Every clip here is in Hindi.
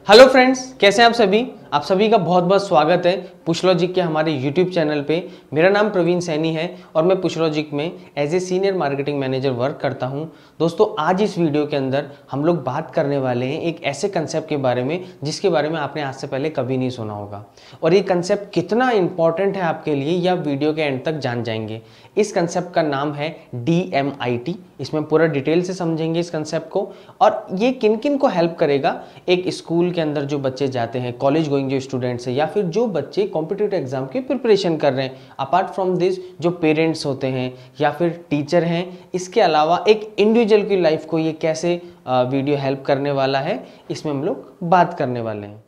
हेलो फ्रेंड्स, कैसे हैं आप सभी। आप सभी का बहुत बहुत स्वागत है पुशलॉजिक के हमारे यूट्यूब चैनल पे। मेरा नाम प्रवीण सैनी है और मैं पुशलॉजिक में as a senior marketing manager work करता हूं। दोस्तों, आज इस वीडियो के अंदर हम लोग बात करने वाले हैं एक ऐसे कंसेप्ट के बारे में जिसके बारे में आपने आज से पहले कभी नहीं सुना होगा, और ये कंसेप्ट कितना इंपॉर्टेंट है आपके लिए ये आप वीडियो के एंड तक जान जाएंगे। इस कंसेप्ट का नाम है DMIT। इसमें पूरा डिटेल से समझेंगे इस कंसेप्ट को, और ये किन किन को हेल्प करेगा। एक स्कूल के अंदर जो बच्चे जाते हैं, कॉलेज गोइंग जो स्टूडेंट्स हैं, या फिर जो बच्चे कॉम्पिटिटिव एग्जाम की प्रिपरेशन कर रहे हैं, अपार्ट फ्रॉम दिस जो पेरेंट्स होते हैं या फिर टीचर हैं, इसके अलावा एक इंडिविजुअल की लाइफ को ये कैसे वीडियो हेल्प करने वाला है, इसमें हम लोग बात करने वाले हैं।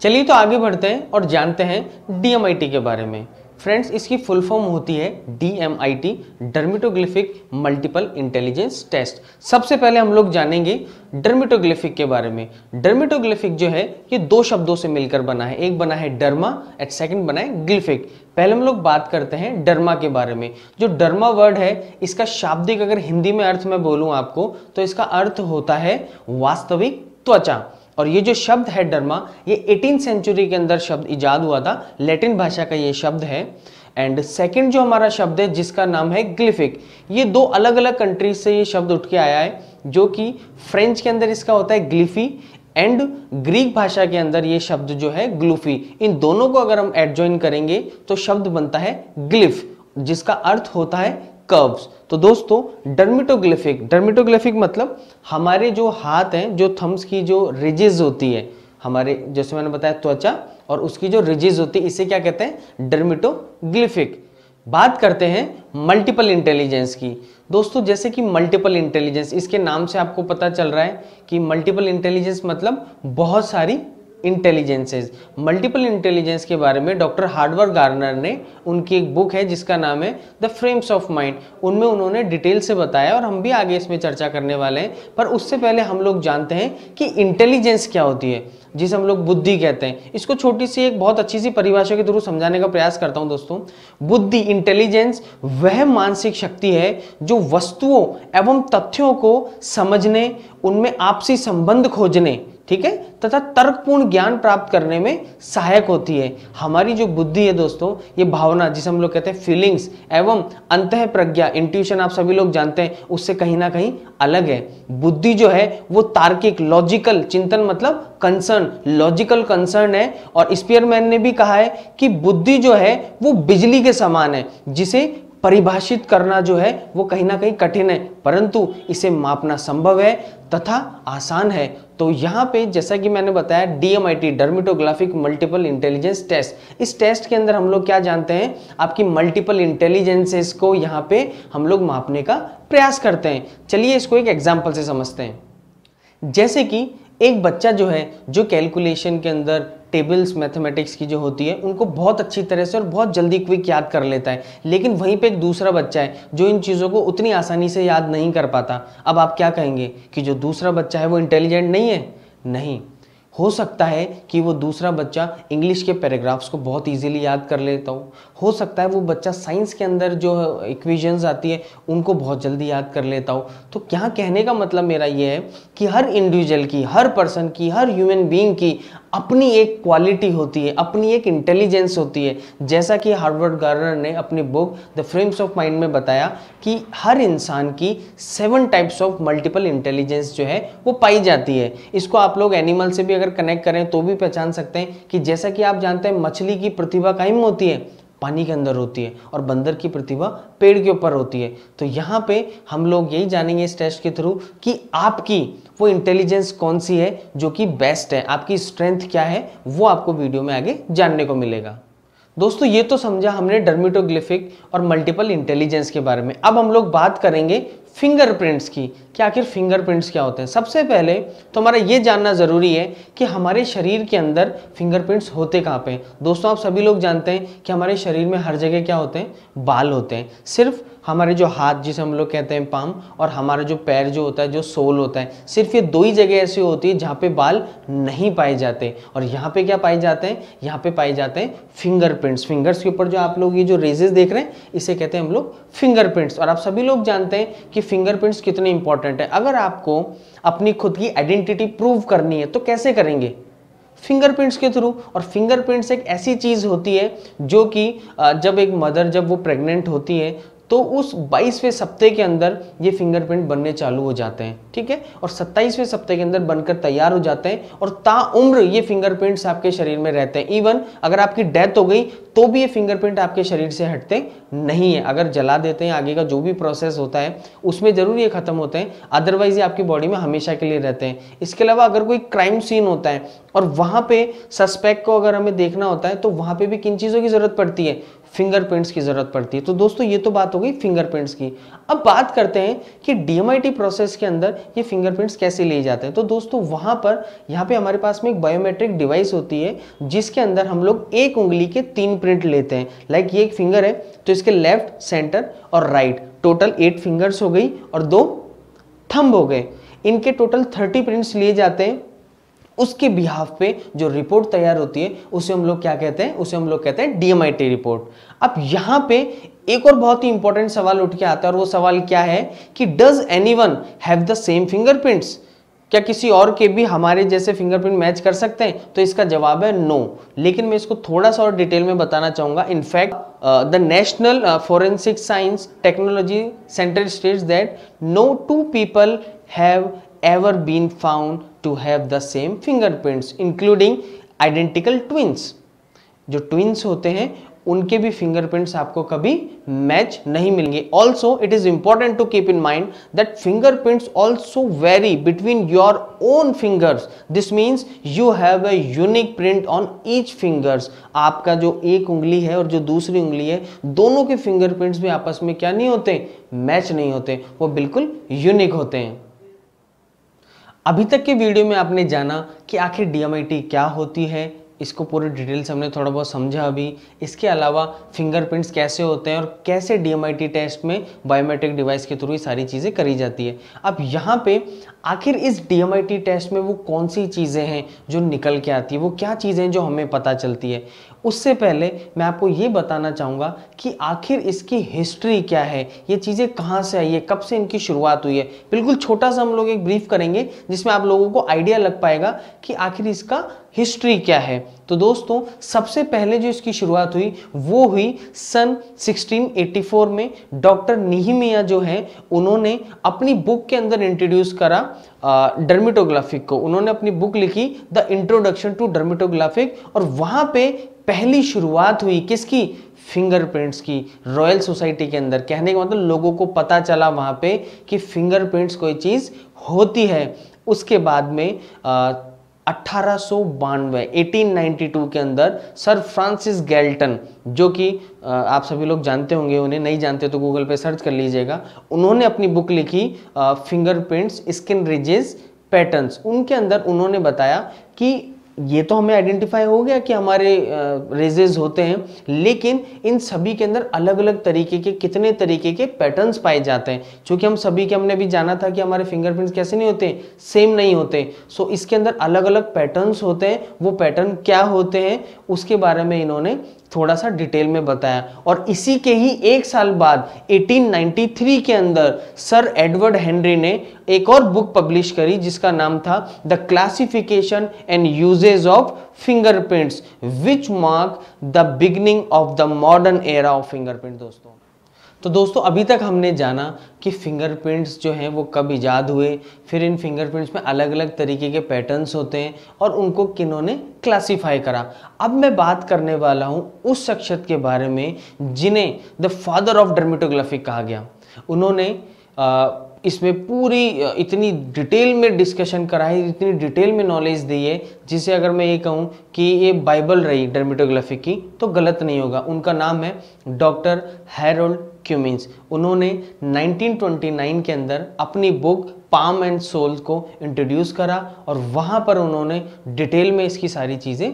चलिए तो आगे बढ़ते हैं और जानते हैं DMIT के बारे में। फ्रेंड्स, इसकी फुल फॉर्म होती है DMIT, डर्मेटोग्लिफिक मल्टीपल इंटेलिजेंस टेस्ट। सबसे पहले हम लोग जानेंगे डर्मेटोग्लिफिक के बारे में। डर्मेटोग्लिफिक जो है ये दो शब्दों से मिलकर बना है, एक बना है डर्मा एंड सेकंड बना है ग्लिफिक। पहले हम लोग बात करते हैं डर्मा के बारे में। जो डर्मा वर्ड है, इसका शाब्दिक अगर हिंदी में अर्थ मैं बोलूं आपको तो इसका अर्थ होता है वास्तविक त्वचा। और ये जो शब्द है डर्मा, ये 18th सेंचुरी के अंदर शब्द इजाद हुआ था, लैटिन भाषा का ये शब्द है। एंड सेकंड जो हमारा शब्द है जिसका नाम है ग्लिफिक, ये दो अलग अलग कंट्रीज से ये शब्द उठ के आया है, जो कि फ्रेंच के अंदर इसका होता है ग्लिफी एंड ग्रीक भाषा के अंदर ये शब्द जो है ग्लूफी। इन दोनों को अगर हम एडजॉइन करेंगे तो शब्द बनता है ग्लिफ, जिसका अर्थ होता है कर्व्स। तो दोस्तों, डर्मेटोग्लिफिक मतलब हमारे जो हाथ हैं, जो थम्स की जो रिजेस होती है, हमारे जैसे मैंने बताया त्वचा, और उसकी जो रिजेस होती है, इसे क्या कहते हैं, डर्मेटोग्लिफिक। बात करते हैं मल्टीपल इंटेलिजेंस की। दोस्तों, जैसे कि मल्टीपल इंटेलिजेंस, इसके नाम से आपको पता चल रहा है कि मल्टीपल इंटेलिजेंस मतलब बहुत सारी इंटेलिजेंसेस। मल्टीपल इंटेलिजेंस के बारे में डॉक्टर हार्वर्ड गार्नर ने, उनकी एक बुक है जिसका नाम है द फ्रेम्स ऑफ माइंड, उनमें उन्होंने डिटेल से बताया, और हम भी आगे इसमें चर्चा करने वाले हैं। पर उससे पहले हम लोग जानते हैं कि इंटेलिजेंस क्या होती है, जिसे हम लोग बुद्धि कहते हैं। इसको छोटी सी एक बहुत अच्छी सी परिभाषा के थ्रू समझाने का प्रयास करता हूं। दोस्तों, बुद्धि, इंटेलिजेंस वह मानसिक शक्ति है जो वस्तुओं एवं तथ्यों को समझने, उनमें आपसी संबंध खोजने, ठीक है, तथा तर्कपूर्ण ज्ञान प्राप्त करने में सहायक होती है। हमारी जो बुद्धि है दोस्तों, ये भावना, जिसे हम लोग कहते हैं फीलिंग्स, एवं अंतः प्रज्ञा, इंट्यूशन, आप सभी लोग जानते हैं, उससे कहीं ना कहीं अलग है। बुद्धि जो है वो तार्किक, लॉजिकल चिंतन मतलब कंसर्न, लॉजिकल कंसर्न है। और स्पीयरमैन ने भी कहा है कि बुद्धि जो है वो बिजली के समान है, जिसे परिभाषित करना जो है वो कहीं ना कहीं कठिन है, परंतु इसे मापना संभव है तथा आसान है। तो यहाँ पे जैसा कि मैंने बताया, DMIT, डर्मेटोग्लिफिक मल्टीपल इंटेलिजेंस टेस्ट, इस टेस्ट के अंदर हम लोग क्या जानते हैं, आपकी मल्टीपल इंटेलिजेंसेस को यहाँ पे हम लोग मापने का प्रयास करते हैं। चलिए इसको एक एग्जाम्पल से समझते हैं। जैसे कि एक बच्चा जो है, जो कैलकुलेशन के अंदर टेबल्स, मैथमेटिक्स की जो होती है, उनको बहुत अच्छी तरह से और बहुत जल्दी क्विक याद कर लेता है, लेकिन वहीं पे एक दूसरा बच्चा है जो इन चीज़ों को उतनी आसानी से याद नहीं कर पाता। अब आप क्या कहेंगे कि जो दूसरा बच्चा है वो इंटेलिजेंट नहीं है? नहीं, हो सकता है कि वो दूसरा बच्चा इंग्लिश के पैराग्राफ्स को बहुत इजीली याद कर लेता हो सकता है वो बच्चा साइंस के अंदर जो इक्वेशंस आती है उनको बहुत जल्दी याद कर लेता हो। तो क्या कहने का मतलब मेरा ये है कि हर इंडिविजुअल की, हर पर्सन की, हर ह्यूमन बीइंग की अपनी एक क्वालिटी होती है, अपनी एक इंटेलिजेंस होती है। जैसा कि हार्वर्ड गार्नर ने अपनी book the frames of mind में बताया कि हर इंसान की 7 टाइप्स ऑफ मल्टीपल इंटेलिजेंस जो है वो पाई जाती है। इसको आप लोग एनिमल से भी अगर कनेक्ट करें तो भी पहचान सकते हैं कि जैसा कि आप जानते हैं, मछली की प्रतिभा कहीं में होती है, पानी के अंदर होती है, और बंदर की प्रतिभा पेड़ के ऊपर होती है। तो यहाँ पे हम लोग यही जानेंगे इस टेस्ट के थ्रू कि आपकी वो इंटेलिजेंस कौन सी है जो कि बेस्ट है, आपकी स्ट्रेंथ क्या है, वो आपको वीडियो में आगे जानने को मिलेगा। दोस्तों, ये तो समझा हमने डर्मेटोग्लिफिक और मल्टीपल इंटेलिजेंस के बारे में। अब हम लोग बात करेंगे फिंगरप्रिंट्स की, कि आखिर फिंगरप्रिंट्स क्या होते हैं। सबसे पहले तो हमारा ये जानना ज़रूरी है कि हमारे शरीर के अंदर फिंगरप्रिंट्स होते कहाँ पे हैं। दोस्तों, आप सभी लोग जानते हैं कि हमारे शरीर में हर जगह क्या होते हैं, बाल होते हैं। सिर्फ हमारे जो हाथ, जिसे हम लोग कहते हैं पाम, और हमारा जो पैर जो होता है, जो सोल होता है, सिर्फ ये दो ही जगह ऐसी होती है जहाँ पे बाल नहीं पाए जाते। और यहाँ पे क्या पाए जाते हैं, यहाँ पे पाए जाते हैं फिंगरप्रिंट्स। फिंगर्स के ऊपर जो आप लोग ये जो रेजेस देख रहे हैं, इसे कहते हैं हम लोग फिंगरप्रिंट्स। और आप सभी लोग जानते हैं कि फिंगरप्रिंट्स कितने इंपॉर्टेंट है। अगर आपको अपनी खुद की आइडेंटिटी प्रूव करनी है तो कैसे करेंगे? फिंगरप्रिंट्स के थ्रू। और फिंगरप्रिंट्स एक ऐसी चीज होती है जो कि जब एक मदर जब वो प्रेग्नेंट होती है तो उस 22वें सप्ताह के अंदर ये फिंगरप्रिंट बनने चालू हो जाते हैं, ठीक है, और 27वें सप्ताह के अंदर बनकर तैयार हो जाते हैं और ताउम्र ये फिंगरप्रिंट्स आपके शरीर में रहते हैं। इवन अगर आपकी डेथ हो गई तो भी ये फिंगरप्रिंट आपके शरीर से हटते नहीं है। अगर जला देते हैं, आगे का जो भी प्रोसेस होता है उसमें जरूर ये खत्म होते हैं, अदरवाइज ये आपकी बॉडी में हमेशा के लिए रहते हैं। इसके अलावा अगर कोई क्राइम सीन होता है और वहां पे सस्पेक्ट को अगर हमें देखना होता है तो वहां पे भी किन चीजों की जरूरत पड़ती है, फिंगरप्रिंट्स की जरूरत पड़ती है। तो दोस्तों ये तो बात हो गई फिंगरप्रिंट्स की। अब बात करते हैं कि डीएमआईटी प्रोसेस के अंदर ये फिंगरप्रिंट्स कैसे लिए जाते हैं। तो दोस्तों वहां पर यहाँ पे हमारे पास में एक बायोमेट्रिक डिवाइस होती है जिसके अंदर हम लोग एक उंगली के 3 प्रिंट लेते हैं। लाइक ये एक फिंगर है तो इसके लेफ्ट, सेंटर और राइट टोटल 8 फिंगर्स हो गई और 2 थंब हो गए। इनके टोटल 30 प्रिंट्स लिए जाते हैं। उसके बिहाफ पे जो रिपोर्ट तैयार होती है उसे हम लोग क्या कहते हैं, उसे हम लोग कहते हैं डीएमआईटी रिपोर्ट। अब यहां पे एक और बहुत ही इंपॉर्टेंट सवाल उठ के आता है और वो सवाल क्या है कि does anyone have the same fingerprints, क्या किसी और के भी हमारे जैसे फिंगरप्रिंट मैच कर सकते हैं? तो इसका जवाब है नो। लेकिन मैं इसको थोड़ा सा और डिटेल में बताना चाहूंगा। In fact the national forensic science technology centre states that no 2 people have ever been found to have the same fingerprints including identical twins। जो ट्विंस होते हैं उनके भी फिंगरप्रिंट्स आपको कभी मैच नहीं मिलेंगे। Also it is important to keep in mind that fingerprints also vary between your own fingers. This means you have a unique print on each fingers. आपका जो एक उंगली है और जो दूसरी उंगली है दोनों के फिंगरप्रिंट्स भी आपस में क्या नहीं होते, मैच नहीं होते, वो बिल्कुल यूनिक होते हैं। अभी तक के वीडियो में आपने जाना कि आखिर डीएमआईटी क्या होती है, इसको पूरे डिटेल से हमने थोड़ा बहुत समझा अभी। इसके अलावा फिंगरप्रिंट्स कैसे होते हैं और कैसे डीएमआईटी टेस्ट में बायोमेट्रिक डिवाइस के थ्रू ये सारी चीज़ें करी जाती है। अब यहाँ पे आखिर इस डीएमआईटी टेस्ट में वो कौन सी चीज़ें हैं जो निकल के आती है, वो क्या चीज़ें हैं जो हमें पता चलती है। उससे पहले मैं आपको ये बताना चाहूँगा कि आखिर इसकी हिस्ट्री क्या है, ये चीज़ें कहाँ से आई है, कब से इनकी शुरुआत हुई है। बिल्कुल छोटा सा हम लोग एक ब्रीफ करेंगे जिसमें आप लोगों को आइडिया लग पाएगा कि आखिर इसका हिस्ट्री क्या है। तो दोस्तों सबसे पहले जो इसकी शुरुआत हुई वो हुई सन 1684 में। डॉक्टर निहिमिया जो है उन्होंने अपनी बुक के अंदर इंट्रोड्यूस करा डर्मेटोग्राफिक को। उन्होंने अपनी बुक लिखी द इंट्रोडक्शन टू डर्मेटोग्राफिक और वहां पे पहली शुरुआत हुई किसकी, फिंगरप्रिंट्स की, रॉयल सोसाइटी के अंदर। कहने का मतलब लोगों को पता चला वहां पे कि फिंगरप्रिंट्स कोई चीज होती है। उसके बाद में 1892 के अंदर सर फ्रांसिस गैल्टन, जो कि आप सभी लोग जानते होंगे, उन्हें नहीं जानते तो गूगल पे सर्च कर लीजिएगा, उन्होंने अपनी बुक लिखी फिंगरप्रिंट्स स्किन रिजेस पैटर्न्स। उनके अंदर उन्होंने बताया कि ये तो हमें आइडेंटिफाई हो गया कि हमारे रेजेस होते हैं, लेकिन इन सभी के अंदर अलग अलग तरीके के कितने तरीके के पैटर्न्स पाए जाते हैं। क्योंकि हम सभी के हमने भी जाना था कि हमारे फिंगरप्रिंट्स कैसे नहीं होते, सेम नहीं होते। सो इसके अंदर अलग अलग पैटर्न्स होते हैं। वो पैटर्न क्या होते हैं उसके बारे में इन्होंने थोड़ा सा डिटेल में बताया। और इसी के ही एक साल बाद 1893 के अंदर सर एडवर्ड हेनरी ने एक और बुक पब्लिश करी जिसका नाम था the classification and usages of fingerprints which mark the beginning of the modern era of fingerprint. दोस्तों अभी तक हमने जाना कि फिंगरप्रिंट्स जो हैं वो कब इजाद हुए, फिर इन फिंगरप्रिंट्स में अलग अलग तरीके के पैटर्न्स होते हैं और उनको किन्होंने क्लासिफाई करा। अब मैं बात करने वाला हूं उस शख्सियत के बारे में जिन्हें द फादर ऑफ डर्मेटोग्राफी कहा गया। उन्होंने इसमें पूरी इतनी डिटेल में डिस्कशन करा है, इतनी डिटेल में नॉलेज दी है, जिसे अगर मैं ये कहूँ कि ये बाइबल रही डर्मेटोग्राफी की तो गलत नहीं होगा। उनका नाम है डॉक्टर हैरोल्ड क्यूमिन्स। उन्होंने 1929 के अंदर अपनी बुक पाम एंड सोल को इंट्रोड्यूस करा और वहाँ पर उन्होंने डिटेल में इसकी सारी चीज़ें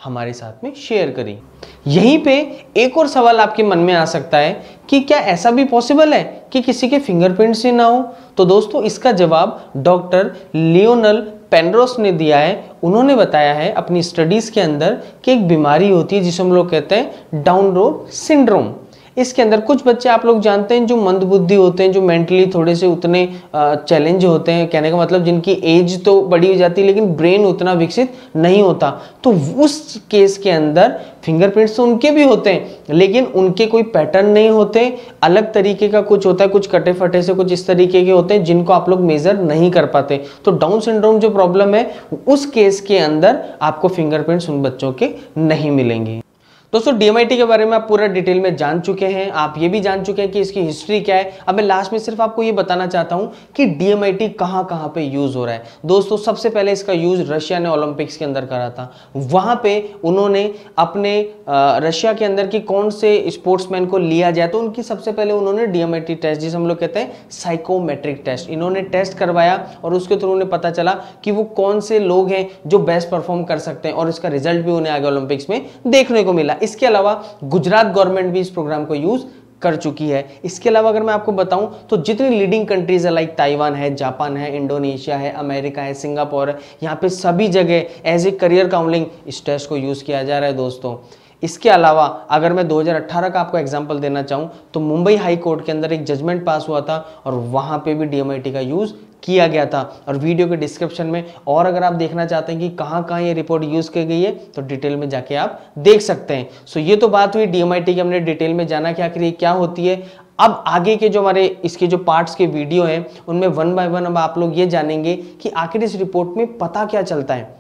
हमारे साथ में शेयर करी। यहीं पे एक और सवाल आपके मन में आ सकता है कि क्या ऐसा भी पॉसिबल है कि किसी के फिंगरप्रिंट्स ही ना हो? तो दोस्तों इसका जवाब डॉक्टर लियोनल पेनरोस ने दिया है। उन्होंने बताया है अपनी स्टडीज के अंदर कि एक बीमारी होती है जिसे हम लोग कहते हैं डाउन रोड सिंड्रोम। इसके अंदर कुछ बच्चे आप लोग जानते हैं जो मंदबुद्धि होते हैं, जो मेंटली थोड़े से उतने चैलेंज होते हैं, कहने का मतलब जिनकी एज तो बड़ी हो जाती है लेकिन ब्रेन उतना विकसित नहीं होता, तो उस केस के अंदर फिंगरप्रिंट्स तो उनके भी होते हैं लेकिन उनके कोई पैटर्न नहीं होते, अलग तरीके का कुछ होता है, कुछ कटे फटे से कुछ इस तरीके के होते हैं जिनको आप लोग मेजर नहीं कर पाते। तो डाउन सिंड्रोम जो प्रॉब्लम है उस केस के अंदर आपको फिंगरप्रिंट्स उन बच्चों के नहीं मिलेंगे। दोस्तों DMIT के बारे में आप पूरा डिटेल में जान चुके हैं, आप ये भी जान चुके हैं कि इसकी हिस्ट्री क्या है। अब मैं लास्ट में सिर्फ आपको ये बताना चाहता हूं कि DMIT कहां कहां पे यूज हो रहा है। दोस्तों सबसे पहले इसका यूज रशिया ने ओलंपिक्स के अंदर करा था। वहां पे उन्होंने अपने रशिया के अंदर की कौन से स्पोर्ट्समैन को लिया जाए तो उनकी सबसे पहले उन्होंने DMIT टेस्ट, जिसे हम लोग कहते हैं साइकोमेट्रिक टेस्ट, इन्होंने टेस्ट करवाया और उसके थ्रू उन्हें पता चला कि वो कौन से लोग हैं जो बेस्ट परफॉर्म कर सकते हैं और इसका रिजल्ट भी उन्हें आगे ओलंपिक्स में देखने को मिला। इसके अलावा गुजरात गवर्नमेंट भी इस प्रोग्राम को यूज कर चुकी है। इसके अलावा अगर मैं आपको बताऊं तो जितनी लीडिंग कंट्रीज है लाइक ताइवान है, जापान है, इंडोनेशिया है, अमेरिका है, सिंगापुर है, यहाँ पे सभी जगह एज ए करियर काउंसलिंग इस टेस्ट को यूज किया जा रहा है दोस्तों। इसके अलावा अगर मैं 2018 का आपको एग्जांपल देना चाहूं तो मुंबई हाई कोर्ट के अंदर एक जजमेंट पास हुआ था और वहां पे भी DMIT का यूज किया गया था। और वीडियो के डिस्क्रिप्शन में और अगर आप देखना चाहते हैं कि कहां कहां ये रिपोर्ट यूज की गई है तो डिटेल में जाके आप देख सकते हैं। सो ये तो बात हुई DMIT की, हमने डिटेल में जाना कि आखिर ये क्या होती है। अब आगे के जो हमारे इसके जो पार्ट्स के वीडियो हैं उनमें 1 बाय 1 अब आप लोग ये जानेंगे कि आखिर इस रिपोर्ट में पता क्या चलता है,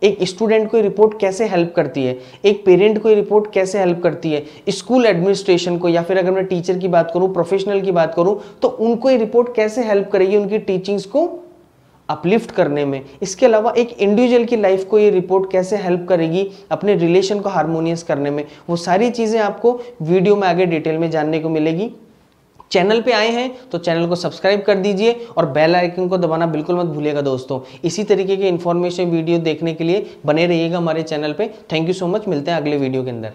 एक स्टूडेंट को रिपोर्ट कैसे हेल्प करती है, एक पेरेंट को रिपोर्ट कैसे हेल्प करती है, स्कूल एडमिनिस्ट्रेशन को, या फिर अगर मैं टीचर की बात करूं, प्रोफेशनल की बात करूं तो उनको ये रिपोर्ट कैसे हेल्प करेगी उनकी टीचिंग्स को अपलिफ्ट करने में। इसके अलावा एक इंडिविजुअल की लाइफ को ये रिपोर्ट कैसे हेल्प करेगी अपने रिलेशन को हार्मोनियस करने में, वो सारी चीजें आपको वीडियो में आगे डिटेल में जानने को मिलेगी। चैनल पे आए हैं तो चैनल को सब्सक्राइब कर दीजिए और बेल आइकन को दबाना बिल्कुल मत भूलिएगा दोस्तों। इसी तरीके के इन्फॉर्मेशन वीडियो देखने के लिए बने रहिएगा हमारे चैनल पे। थैंक यू सो मच, मिलते हैं अगले वीडियो के अंदर।